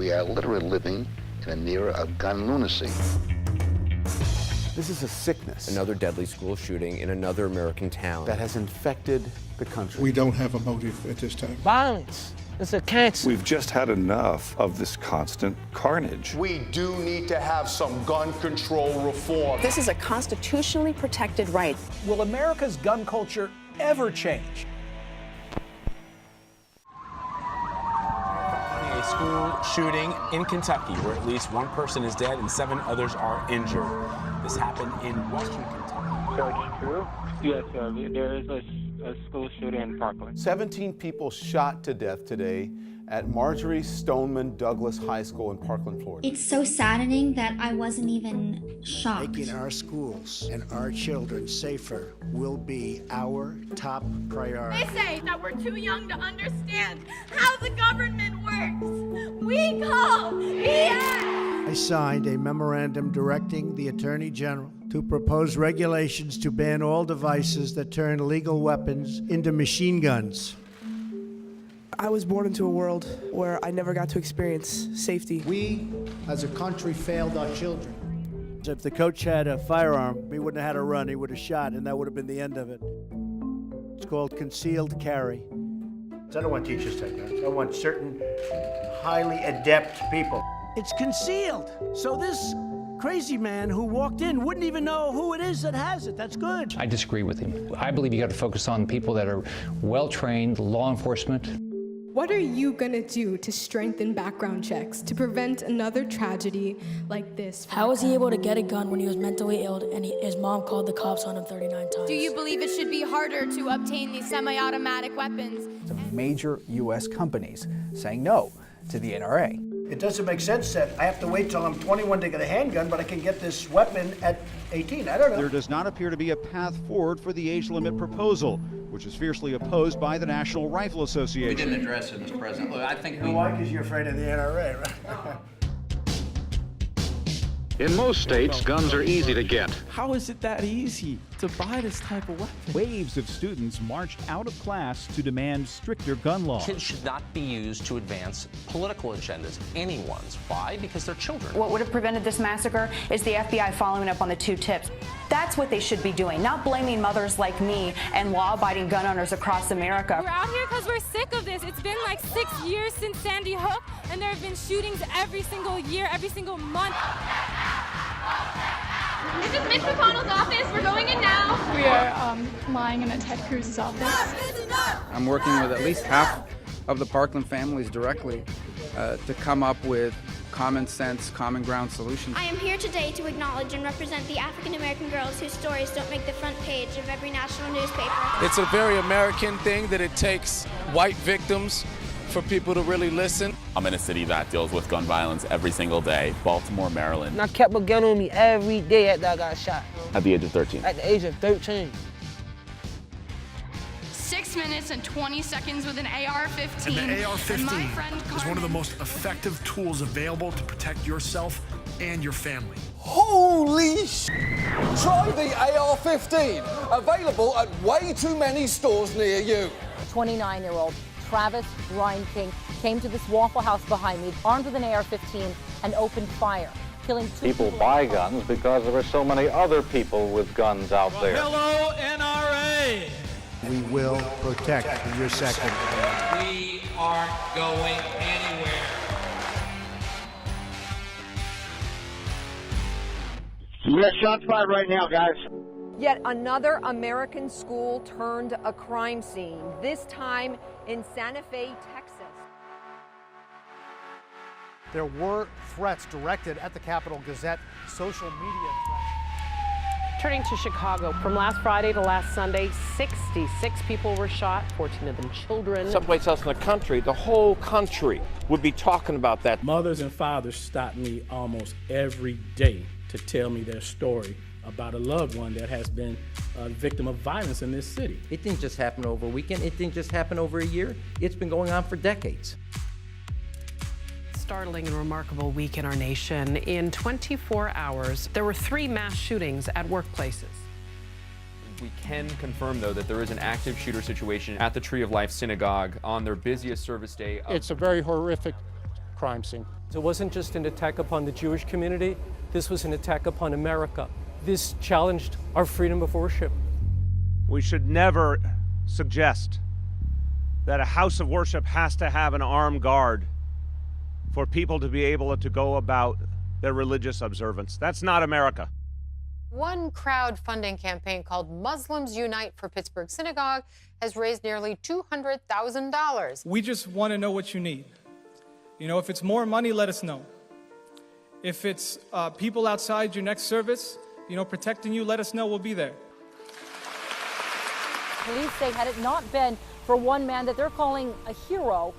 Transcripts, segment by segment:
We are literally living in an era of gun lunacy. This is a sickness. Another deadly school shooting in another American town that has infected the country. We don't have a motive at this time. Violence. It's a cancer. We've just had enough of this constant carnage. We do need to have some gun control reform. This is a constitutionally protected right. Will America's gun culture ever change? A school shooting in Kentucky where at least one person is dead and 7 others are injured. This happened in western Kentucky. So it's true? Yes, sir. There is a school shooting in Parkland. 17 people shot to death today at Marjorie Stoneman Douglas High School in Parkland, Florida. It's so saddening that I wasn't even shocked. Making our schools and our children safer will be our top priority. They say that we're too young to understand how the government works. We call BS! I signed a memorandum directing the Attorney General to propose regulations to ban all devices that turn legal weapons into machine guns. I was born into a world where I never got to experience safety. We, as a country, failed our children. If the coach had a firearm, he wouldn't have had a run, he would have shot, and that would have been the end of it. It's called concealed carry. I don't want teachers to take guns. I want certain highly adept people. It's concealed, so this crazy man who walked in wouldn't even know who it is that has it. That's good. I disagree with him. I believe you got to focus on people that are well-trained, law enforcement. What are you gonna do to strengthen background checks to prevent another tragedy like this? How was he able to get a gun when he was mentally ill and his mom called the cops on him 39 times? Do you believe it should be harder to obtain these semi-automatic weapons? Some major U.S. companies saying no to the NRA. It doesn't make sense that I have to wait till I'm 21 to get a handgun, but I can get this weapon at 18. I don't know. There does not appear to be a path forward for the age limit proposal, which is fiercely opposed by the National Rifle Association. We didn't address it, Mr. President. Look, I think Why? Because you're afraid of the NRA, right? In most states, guns are easy to get. How is it that easy to buy this type of weapon? Waves of students marched out of class to demand stricter gun laws. Kids should not be used to advance political agendas, anyone's. Why? Because they're children. What would have prevented this massacre is the FBI following up on the 2 tips. That's what they should be doing, not blaming mothers like me and law-abiding gun owners across America. We're out here because we're sick of this. It's been like 6 years since Sandy Hook, and there have been shootings every single year, every single month. This is Mitch McConnell's office. We're going in now. We are lying in at Ted Cruz's office. I'm working with at least half of the Parkland families directly to come up with common sense, common ground solutions. I am here today to acknowledge and represent the African American girls whose stories don't make the front page of every national newspaper. It's a very American thing that it takes white victims for people to really listen. I'm in a city that deals with gun violence every single day, Baltimore, Maryland. And I kept a gun on me every day after I got shot. At the age of 13. At the age of 13. 6 minutes and 20 seconds with an AR-15. And the AR-15 is one of the most effective tools available to protect yourself and your family. Holy sh! Try the AR-15, available at way too many stores near you. 29-year-old Travis Ryan King came to this Waffle House behind me, armed with an AR-15, and opened fire, killing 2 people. Buy guns because there are so many other people with guns out there. Hello, NRA! We will protect your second. We aren't going anywhere. Yes, shots fired right now, guys. Yet another American school turned a crime scene, this time in Santa Fe, Texas. There were threats directed at the Capitol Gazette, social media threats. Turning to Chicago, from last Friday to last Sunday, 66 people were shot, 14 of them children. Someplace else in the country, the whole country would be talking about that. Mothers and fathers stop me almost every day to tell me their story about a loved one that has been a victim of violence in this city. It didn't just happen over a weekend. It didn't just happen over a year. It's been going on for decades. Startling and remarkable week in our nation. In 24 hours, there were 3 mass shootings at workplaces. We can confirm, though, that there is an active shooter situation at the Tree of Life Synagogue on their busiest service day. It's a very horrific crime scene. It wasn't just an attack upon the Jewish community, this was an attack upon America. This challenged our freedom of worship. We should never suggest that a house of worship has to have an armed guard for people to be able to go about their religious observance. That's not America. One crowdfunding campaign called Muslims Unite for Pittsburgh Synagogue has raised nearly $200,000. We just want to know what you need. You know, if it's more money, let us know. If it's people outside your next service, you know, protecting you, let us know. We'll be there. Police say had it not been for one man that they're calling a hero,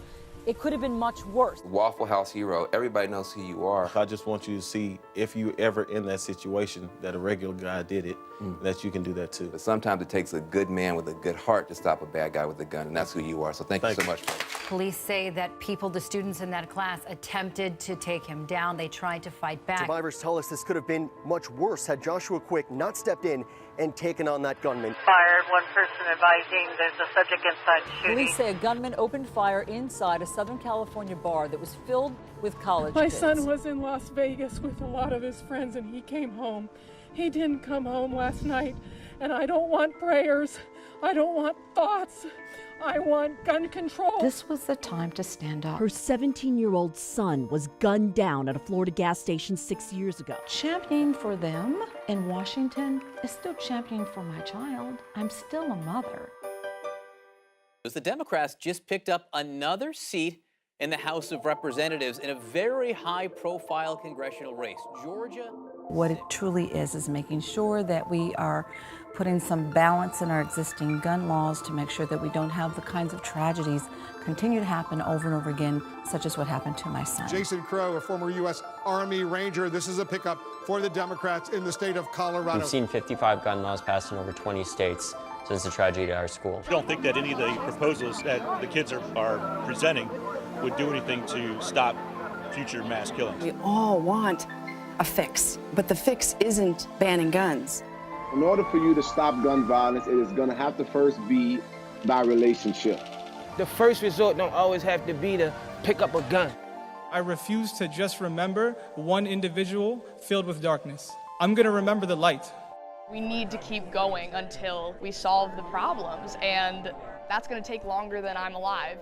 it could have been much worse. Waffle House hero, everybody knows who you are. I just want you to see, if you ever in that situation, that a regular guy did it, that you can do that too. But sometimes it takes a good man with a good heart to stop a bad guy with a gun, and that's who you are. So thank you so much. Police say that the students in that class, attempted to take him down. They tried to fight back. Survivors tell us this could have been much worse had Joshua Quick not stepped in and taken on that gunman. Fired, one person advising there's a subject inside shooting. Police say a gunman opened fire inside a Southern California bar that was filled with college My kids. son was in Las Vegas with a lot of his friends and he came home. He didn't come home last night, and I don't want prayers. I don't want thoughts. I want gun control. This was the time to stand up. Her 17-year-old son was gunned down at a Florida gas station 6 years ago. Championing for them in Washington is still championing for my child. I'm still a mother. The Democrats just picked up another seat in the House of Representatives in a very high-profile congressional race. Georgia. What it truly is making sure that we are putting some balance in our existing gun laws to make sure that we don't have the kinds of tragedies continue to happen over and over again, such as what happened to my son. Jason Crow, a former U.S. Army Ranger. This is a pickup for the Democrats in the state of Colorado. We've seen 55 gun laws passed in over 20 states since the tragedy at our school. I don't think that any of the proposals that the kids are presenting would do anything to stop future mass killings. We all want a fix, but the fix isn't banning guns. In order for you to stop gun violence, it is going to have to first be by relationship. The first resort don't always have to be to pick up a gun. I refuse to just remember one individual filled with darkness. I'm going to remember the light. We need to keep going until we solve the problems, and that's going to take longer than I'm alive.